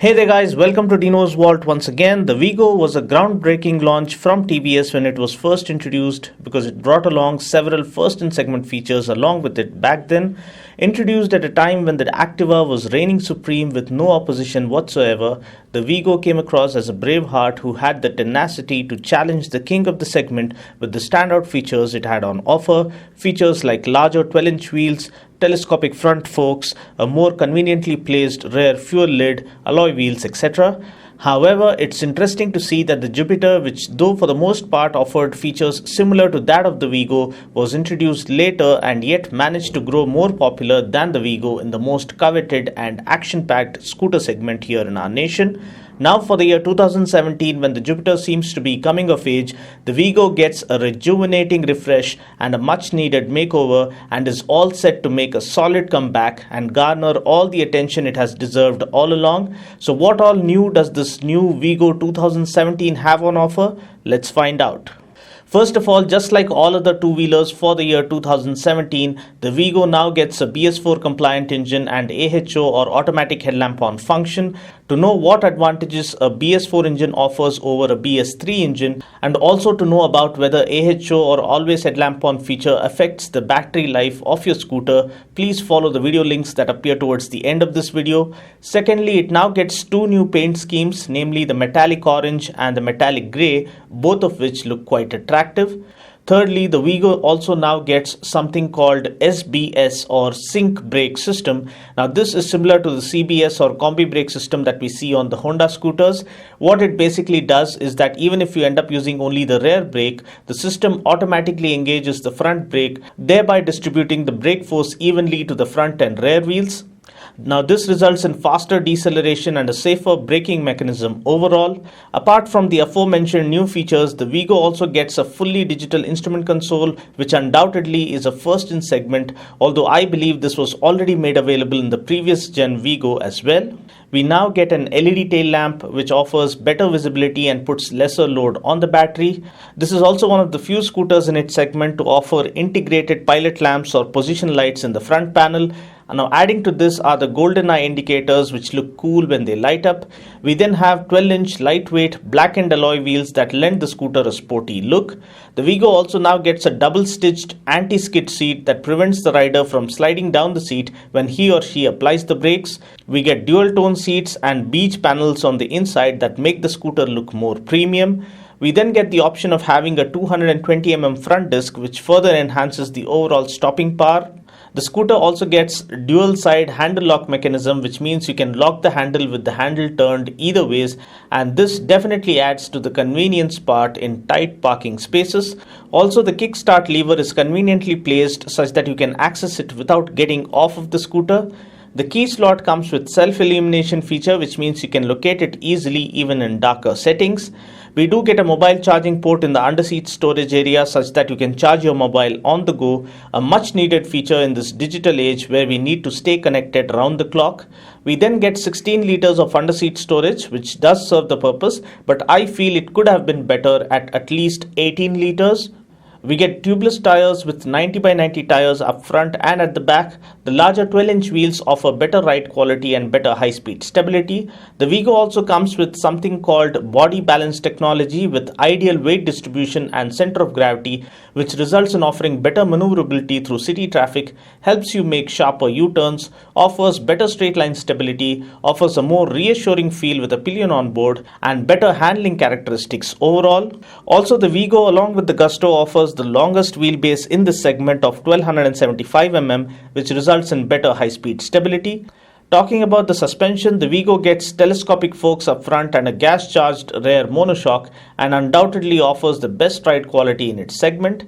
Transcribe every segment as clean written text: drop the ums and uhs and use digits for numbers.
Hey there guys, welcome to Dino's Vault once again. The Wego was a groundbreaking launch from TVS when it was first introduced because it brought along several first in segment features along with it back then. Introduced at a time when the Activa was reigning supreme with no opposition whatsoever, the Wego came across as a brave heart who had the tenacity to challenge the king of the segment with the standout features it had on offer. Features like larger 12-inch wheels, telescopic front forks, a more conveniently placed rear fuel lid, alloy wheels, etc. However, it's interesting to see that the Jupiter, which though for the most part offered features similar to that of the Wego, was introduced later and yet managed to grow more popular than the Wego in the most coveted and action-packed scooter segment here in our nation. Now for the year 2017, when the Jupiter seems to be coming of age, the Wego gets a rejuvenating refresh and a much needed makeover and is all set to make a solid comeback and garner all the attention it has deserved all along. So what all new does this new Wego 2017 have on offer? Let's find out. First of all, just like all other two-wheelers for the year 2017, the Wego now gets a BS4 compliant engine and AHO or automatic headlamp on function. To know what advantages a BS4 engine offers over a BS3 engine, and also to know about whether AHO or always headlamp on feature affects the battery life of your scooter, please follow the video links that appear towards the end of this video. Secondly, it now gets two new paint schemes, namely the metallic orange and the metallic grey, both of which look quite attractive. Thirdly, the Wego also now gets something called SBS or sync brake system. Now this is similar to the CBS or combi brake system that we see on the Honda scooters. What it basically does is that even if you end up using only the rear brake, the system automatically engages the front brake, thereby distributing the brake force evenly to the front and rear wheels. Now this results in faster deceleration and a safer braking mechanism overall. Apart from the aforementioned new features, the Wego also gets a fully digital instrument console, which undoubtedly is a first in segment, although I believe this was already made available in the previous gen Wego as well. We now get an LED tail lamp which offers better visibility and puts lesser load on the battery. This is also one of the few scooters in its segment to offer integrated pilot lamps or position lights in the front panel. Now adding to this are the golden eye indicators which look cool when they light up. We then have 12-inch lightweight blackened alloy wheels that lend the scooter a sporty look. The Wego also now gets a double-stitched anti-skid seat that prevents the rider from sliding down the seat when he or she applies the brakes. We get dual-tone seats and beach panels on the inside that make the scooter look more premium. We then get the option of having a 220mm front disc which further enhances the overall stopping power. The scooter also gets dual side handle lock mechanism, which means you can lock the handle with the handle turned either ways, and this definitely adds to the convenience part in tight parking spaces. Also, the kickstart lever is conveniently placed such that you can access it without getting off of the scooter. The key slot comes with self-illumination feature, which means you can locate it easily even in darker settings. We do get a mobile charging port in the underseat storage area such that you can charge your mobile on the go, a much needed feature in this digital age where we need to stay connected round the clock. We then get 16 liters of underseat storage, which does serve the purpose, but I feel it could have been better at least 18 liters. We get tubeless tires with 90x90 tires up front and at the back. The larger 12-inch wheels offer better ride quality and better high-speed stability. The Wego also comes with something called body balance technology with ideal weight distribution and center of gravity, which results in offering better maneuverability through city traffic, helps you make sharper U-turns, offers better straight line stability, offers a more reassuring feel with a pillion on board, and better handling characteristics overall. Also, the Wego along with the Gusto offers the longest wheelbase in this segment of 1275mm, which results in better high-speed stability. Talking about the suspension, the Wego gets telescopic forks up front and a gas-charged rear monoshock and undoubtedly offers the best ride quality in its segment.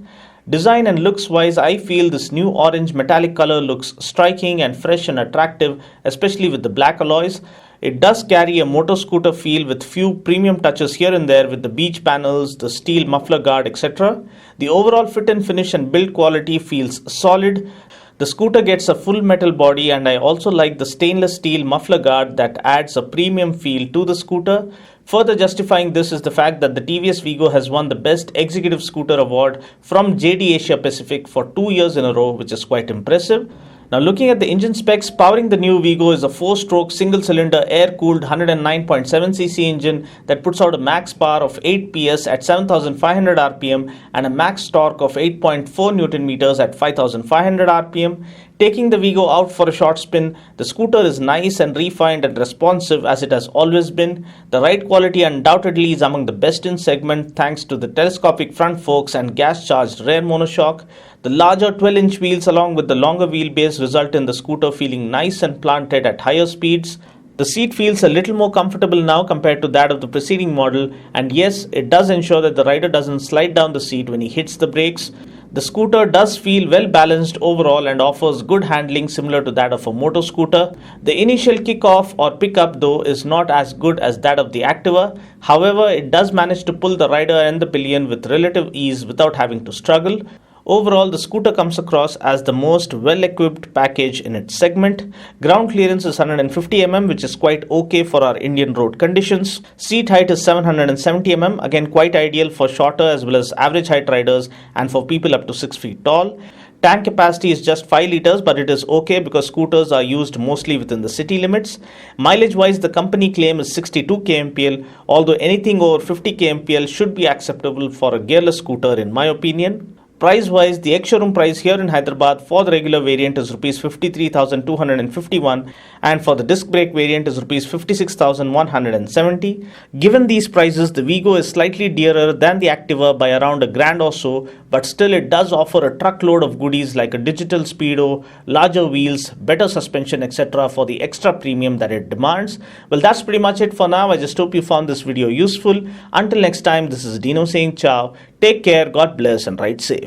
Design and looks wise, I feel this new orange metallic color looks striking and fresh and attractive, especially with the black alloys. It does carry a motor scooter feel with few premium touches here and there with the beach panels, the steel muffler guard, etc. The overall fit and finish and build quality feels solid. The scooter gets a full metal body, and I also like the stainless steel muffler guard that adds a premium feel to the scooter. Further justifying this is the fact that the TVS Wego has won the Best Executive Scooter Award from JD Asia Pacific for 2 years in a row, which is quite impressive. Now looking at the engine specs, powering the new Wego is a 4-stroke single-cylinder air-cooled 109.7cc engine that puts out a max power of 8 PS at 7,500 RPM and a max torque of 8.4 Newton meters at 5,500 RPM. Taking the Wego out for a short spin, the scooter is nice and refined and responsive as it has always been. The ride quality undoubtedly is among the best in segment thanks to the telescopic front forks and gas-charged rear monoshock. The larger 12-inch wheels along with the longer wheelbase result in the scooter feeling nice and planted at higher speeds. The seat feels a little more comfortable now compared to that of the preceding model, and yes, it does ensure that the rider doesn't slide down the seat when he hits the brakes. The scooter does feel well balanced overall and offers good handling similar to that of a motor scooter. The initial kick-off or pickup though is not as good as that of the Activa. However, it does manage to pull the rider and the pillion with relative ease without having to struggle. Overall, the scooter comes across as the most well-equipped package in its segment. Ground clearance is 150 mm, which is quite okay for our Indian road conditions. Seat height is 770 mm, again quite ideal for shorter as well as average height riders and for people up to 6 feet tall. Tank capacity is just 5 liters, but it is okay because scooters are used mostly within the city limits. Mileage-wise, the company claim is 62 kmpl, although anything over 50 kmpl should be acceptable for a gearless scooter in my opinion. Price-wise, the ex-showroom price here in Hyderabad for the regular variant is Rs 53,251 and for the disc brake variant is Rs 56,170. Given these prices, the Wego is slightly dearer than the Activa by around a grand or so, but still it does offer a truckload of goodies like a digital speedo, larger wheels, better suspension, etc. for the extra premium that it demands. Well, that's pretty much it for now. I just hope you found this video useful. Until next time, this is Dino saying ciao. Take care, God bless and ride safe.